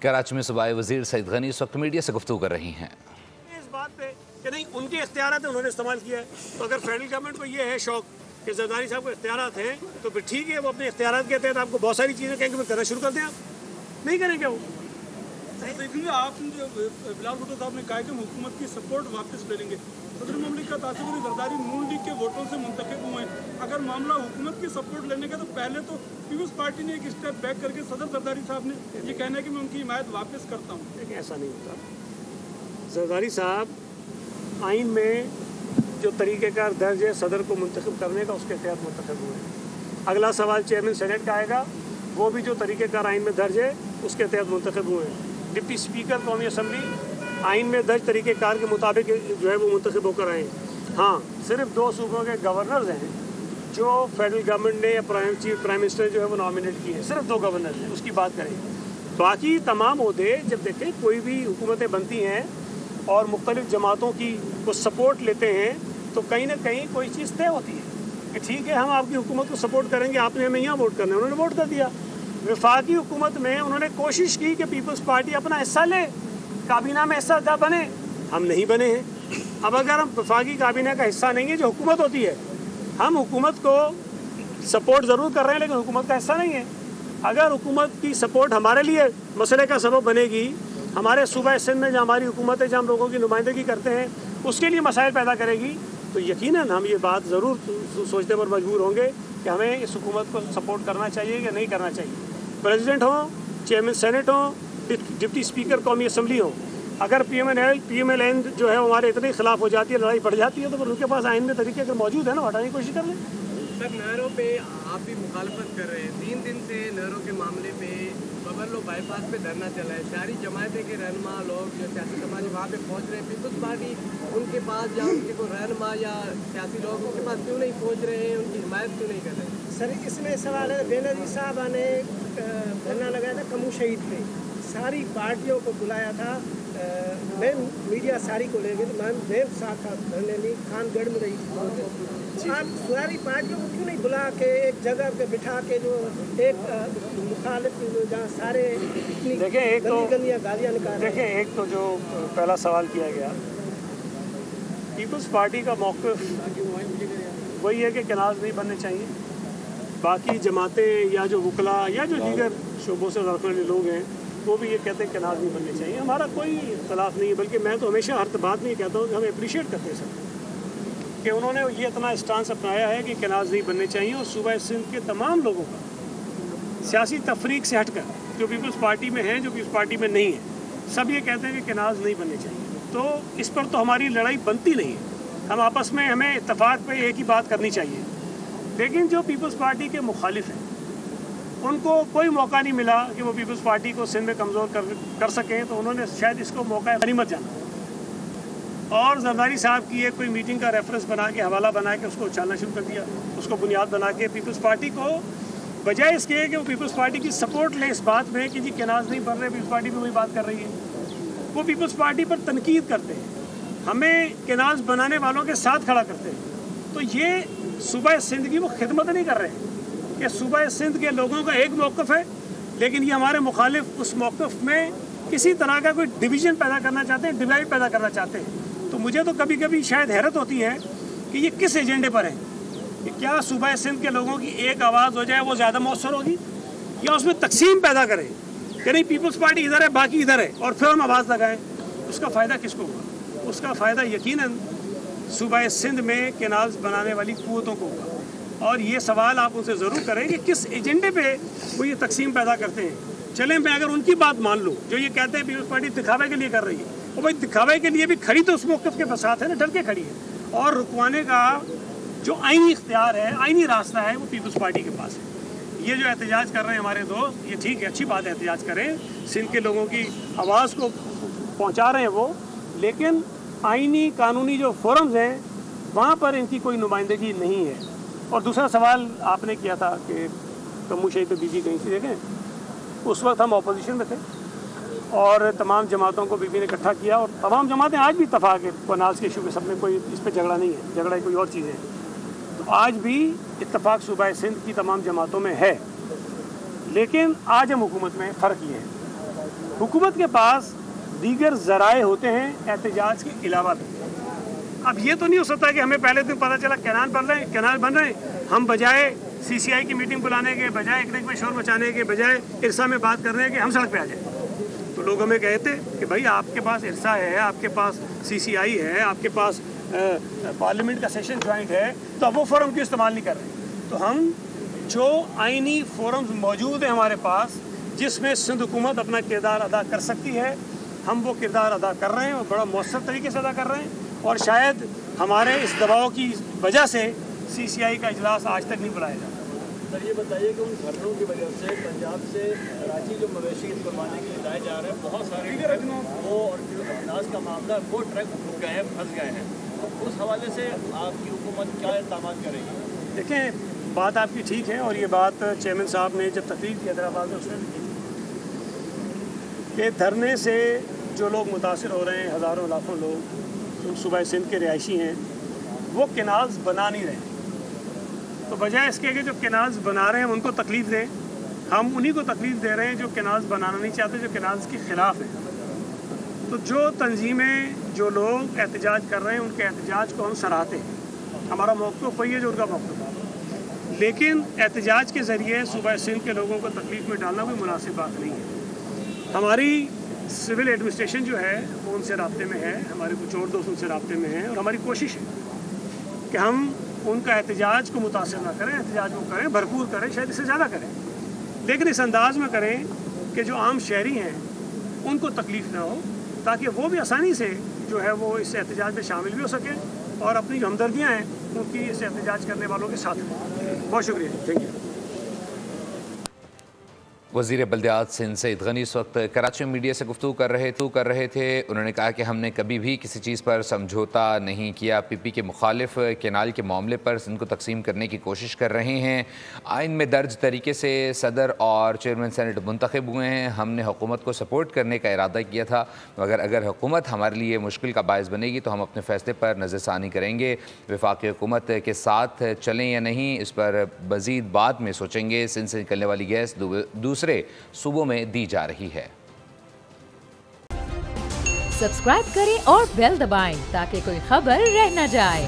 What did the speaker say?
कराची में सूबाई वज़ीर सईद गनी इस वक्त मीडिया से गुफ्तगू कर रही हैं। इस बात पे कि नहीं उनके इख्तियारात उन्होंने इस्तेमाल किया है, तो अगर फेडरल गवर्नमेंट को ये है शौक कि जरदारी साहब को इख्तियारात हैं तो फिर ठीक है, वो अपने इख्तियारात के तहत आपको बहुत सारी चीज़ें कहेंगे, करना शुरू कर दें। आप नहीं करेंगे वो। देखिए, आपने जो बिलाल भुट्टो साहब ने कहा कि हम हुकूमत की सपोर्ट वापस ले लेंगे। सदर ममलिकत आसिफ अली जरदारी नून लीग के वोटों से मुंतखब हुए हैं। अगर मामला हुकूमत की सपोर्ट लेने का, तो पहले तो पीपल्स पार्टी ने एक स्टेप बैक करके सदर जरदारी साहब ने ये कहना है कि मैं उनकी हिमायत वापस करता हूँ। लेकिन ऐसा नहीं होता। जरदारी साहब आइन में जो तरीक़ेकार दर्ज है सदर को मुंतखब करने का, उसके तहत मुंतखब हुए हैं। अगला सवाल चेयरमैन सेनेट का आएगा, वो भी जो तरीक़ेकार आइन में दर्ज है उसके तहत मुंतखब हुए हैं। डिप्टी स्पीकर कौमी असम्बली आइन में दर्ज तरीक़ेकार के मुताबिक जो है वो मुंतखब होकर आए। हाँ, सिर्फ 2 सूबों के गवर्नर्स हैं जो फेडरल गवर्नमेंट ने या प्राइम मिनिस्टर जो है वो नॉमिनेट किए हैं। सिर्फ 2 गवर्नर्स हैं, उसकी बात करें। बाकी तमाम ओहदे जब देखें कोई भी हुकूमतें बनती हैं और मुख्तलिफ जमातों की वो सपोर्ट लेते हैं, तो कहीं ना कहीं कोई चीज़ तय होती है कि ठीक है, हम आपकी हुकूमत को सपोर्ट करेंगे, आपने हमें यहाँ वोट करना है, उन्होंने वोट कर दिया। वफाकी हुकूमत में उन्होंने कोशिश की कि पीपल्स पार्टी अपना हिस्सा ले, काबीना में हिस्सा बने, हम नहीं बने हैं। अब अगर हम वफाकी काबीना का हिस्सा नहीं है, जो हुकूमत होती है, हम हुकूमत को सपोर्ट ज़रूर कर रहे हैं लेकिन हुकूमत का हिस्सा नहीं है। अगर हुकूमत की सपोर्ट हमारे लिए मसले का सबब बनेगी, हमारे सूबा सिंध में जो हमारी हुकूमत है, जहाँ हम लोगों की नुमाइंदगी करते हैं, उसके लिए मसाइल पैदा करेगी, तो यकीनन हम ये बात ज़रूर सोचने पर मजबूर होंगे कि हमें इस हुकूमत को सपोर्ट करना चाहिए या नहीं करना चाहिए। प्रेसिडेंट हो, चेयरमैन सेनेट हो, डिप्टी स्पीकर कौमी असम्बली हो, अगर PMLN जो है हमारे इतने खिलाफ हो जाती है, लड़ाई बढ़ जाती है, तो फिर उनके पास आइन में तरीके अगर मौजूद है ना, हटाने की कोशिश कर लें। सर, नहरों पे आप भी मुखालफत कर रहे हैं। 3 दिन से नहरों के मामले पे बबरलो बाईपास पे धरना चला है। सारी जमायतें के रहनुमा लोग जो सियासी समाज वहाँ पे पहुँच रहे हैं, पीपल्स पार्टी उनके पास या उनके कोई रहनुमा या सियासी लोग उनके पास क्यों नहीं पहुँच रहे हैं, उनकी हिमायत क्यों नहीं कर रहे हैं? सर, इसमें सवाल है, बेनज़ीर साहब ने धरना लगाया था कमू शहीद पे, सारी पार्टियों को बुलाया था, मैं मीडिया सारी को ले गई, तो मैं साथ था धरने में, खानगढ़ में रही थी। आप सारी पार्टियों को क्यों नहीं बुला के एक जगह पे बिठा के, जो एक मुखालिफ जहाँ सारे देखें, एक तो गालियाँ निकाल, देखें, एक तो जो पहला सवाल किया गया, पीपल्स पार्टी का मौक़िफ़ वही है कि कनाज़ नहीं बनने चाहिए। बाकी जमातें या जो वकला या जो दीगर शोबों से रखने वाले लोग हैं, वो भी ये कहते हैं कनाज़ नहीं बनने चाहिए। हमारा कोई इख्तलाफ नहीं है, बल्कि मैं तो हमेशा हर बात में ये कहता हूँ कि हम अप्रिशिएट करते हैं सब कि उन्होंने ये इतना स्टांस अपनाया है कि कनाज़ नहीं बनने चाहिए। और सूबा सिंध के तमाम लोगों का सियासी तफरीक से हटकर, जो पीपल्स पार्टी में हैं, जो पीपल्स पार्टी में नहीं है, सब ये कहते हैं कि कनाज़ नहीं बनने चाहिए। तो इस पर तो हमारी लड़ाई बनती नहीं है। हम आपस में हमें इत्तफाक पर एक ही बात करनी चाहिए। लेकिन जो पीपल्स पार्टी के मुखालिफ हैं, उनको कोई मौका नहीं मिला कि वो पीपल्स पार्टी को सिंध में कमज़ोर कर सकें, तो उन्होंने शायद इसको मौका गनीमत जाना और जरदारी साहब की एक कोई मीटिंग का रेफरेंस बना के, हवाला बना के उसको उछालना शुरू कर दिया। उसको बुनियाद बना के पीपल्स पार्टी को, बजाय इसके कि वो पीपल्स पार्टी की सपोर्ट ले इस बात में कि जी कनाज़ नहीं बन रहे, पीपल्स पार्टी भी वही बात कर रही है, वो पीपल्स पार्टी पर तनकीद करते हैं, हमें कनाज़ बनाने वालों के साथ खड़ा करते हैं। तो ये सूबा सिंध की वो खिदमत नहीं कर रहे हैं कि सूबा सिंध के लोगों का एक मौक़िफ़ है, लेकिन ये हमारे मुखालिफ उस मौक़िफ़ में किसी तरह का कोई डिवीज़न पैदा करना चाहते हैं, डिवाइड पैदा करना चाहते हैं। तो मुझे तो कभी कभी शायद हैरत होती है कि ये किस एजेंडे पर है कि क्या सूबा सिंध के लोगों की एक आवाज़ हो जाए वो ज़्यादा मौसर होगी, या उसमें तकसीम पैदा करें कि नहीं पीपल्स पार्टी इधर है बाकी इधर है और फिर हम आवाज़ लगाएं। उसका फ़ायदा किसको होगा? उसका फ़ायदा यकीनन सूबा सिंध में केनाल्स बनाने वाली कुव्वतों को होगा। और ये सवाल आप उनसे ज़रूर करें कि किस एजेंडे पे वो ये तकसीम पैदा करते हैं। चलें, मैं अगर उनकी बात मान लूँ, जो ये कहते हैं पीपल्स पार्टी दिखावे के लिए कर रही है, और भाई दिखावे के लिए भी खड़ी तो उस मौक़िफ़ के साथ है ना, डर के खड़ी है। और रुकवाने का जो आइनी इख्तियार है, आइनी रास्ता है, वो पीपल्स पार्टी के पास है। ये जो एहतजाज कर रहे हैं हमारे दोस्त, ये ठीक है, अच्छी बात है, एहतजाज करें, सिंध के लोगों की आवाज़ को पहुँचा रहे हैं वो, लेकिन आइनी कानूनी जो फोरम्स हैं वहाँ पर इनकी कोई नुमाइंदगी नहीं है। और दूसरा सवाल आपने किया था कि कमू शहीद पे बीबी गई थी, देखें उस वक्त हम अपोजिशन में थे और तमाम जमातों को बीबी ने इकट्ठा किया, और तमाम जमातें आज भी इत्तफाक है कनाल्स के इशू में, सब में कोई इस पर झगड़ा नहीं है, झगड़ा कोई और चीज़ है। तो आज भी इत्तफाक सूबा सिंध की तमाम जमातों में है। लेकिन आज हम हुकूमत में फ़र्क ये है हुकूमत के पास दीगर ज़राए होते हैं एहतजाज के अलावा भी। अब ये तो नहीं हो सकता कि हमें पहले दिन पता चला कैनाल बन रहे हैं, हम बजाय CCI की मीटिंग बुलाने के, बजाय एक में शोर मचाने के, बजाय इरसा में बात करने के, हम सड़क पे आ जाए। तो लोग हमें कहते कि भाई आपके पास इरसा है, आपके पास CCI है, आपके पास पार्लियामेंट का सेशन ज्वाइंट है, तो अब वो फोरम क्यों इस्तेमाल नहीं कर रहे। तो हम जो आइनी फोरम्स मौजूद हैं हमारे पास, जिसमें सिंध हुकूमत अपना किरदार अदा कर सकती है, हम वो किरदार अदा कर रहे हैं और बड़ा मौसर तरीके से अदा कर रहे हैं। और शायद हमारे इस दबाव की वजह से CCI का इजलास आज तक नहीं बुलाया जाता। सर ये बताइए कि उन धरनों की वजह से पंजाब से कराची जो मवेशी करवाने के लिए लाए जा रहे हैं, बहुत सारे वो और जो अनाज का मामला वो ट्रक रुक गए हैं, फंस गए हैं, तो उस हवाले से आपकी हुकूमत क्या इक़दाम करेगी? देखें, बात आपकी ठीक है और ये बात चेयरमैन साहब ने जब तकरीर की हैदराबाद में उसने भी की कि धरने से जो लोग मुतासर हो रहे हैं, हज़ारों लाखों लोग जो सूबा सिंध के रिहायशी हैं, वो केनाल्स बना नहीं रहे। तो बजाय इसके कि जो केनाल्स बना रहे हैं उनको तकलीफ़ दें, हम उन्हीं को तकलीफ़ दे रहे हैं जो केनाल्स बनाना नहीं चाहते, जो केनाल्स के ख़िलाफ़ हैं। तो जो तंजीमें, जो लोग एहतजाज कर रहे हैं, उनके एहतजाज को हम सराहते हैं। हमारा मौक़िफ़ वही है जो उनका मौक़िफ़ है, लेकिन एहतजाज के ज़रिए सूबा सिंध के लोगों को तकलीफ़ में डालना कोई मुनासिब बात नहीं है। हमारी सिविल एडमिनिस्ट्रेशन जो है वो उनसे राब्ते में है, हमारे कुछ और दोस्त उनसे राब्ते में हैं और हमारी कोशिश है कि हम उनका एहतजाज को मुतासिर ना करें, एहतजाज को करें, भरपूर करें, शायद इससे ज़्यादा करें, लेकिन इस अंदाज में करें कि जो आम शहरी हैं उनको तकलीफ़ ना हो, ताकि वो भी आसानी से जो है वो इस एहतजाज में शामिल भी हो सकें और अपनी जो हमदर्दियाँ हैं उनकी इस एहतजाज करने वालों के साथ हैं। बहुत शुक्रिया, थैंक यू। वज़ीर बल्दियात सिंध सईद गनी इस वक्त कराची में मीडिया से गुफ्तगू कर रहे थे। उन्होंने कहा कि हमने कभी भी किसी चीज़ पर समझौता नहीं किया। PP के मुखालिफ केनाल के मामले पर सिंध को तकसीम करने की कोशिश कर रहे हैं। आइन में दर्ज तरीके से सदर और चेयरमैन सेनेट मुंतखब हुए हैं। हमने हुकूमत को सपोर्ट करने का इरादा किया था, मगर अगर हुकूमत हमारे लिए मुश्किल का बायस बनेगी तो हम अपने फ़ैसले पर नज़रसानी करेंगे। वफाकी हुकूमत के साथ चलें या नहीं, इस पर मज़ीद बाद में सोचेंगे। सिंध से निकलने वाली गैस दूसरे सूबों में दी जा रही है। सब्सक्राइब करें और बेल दबाएं ताकि कोई खबर रह न जाए।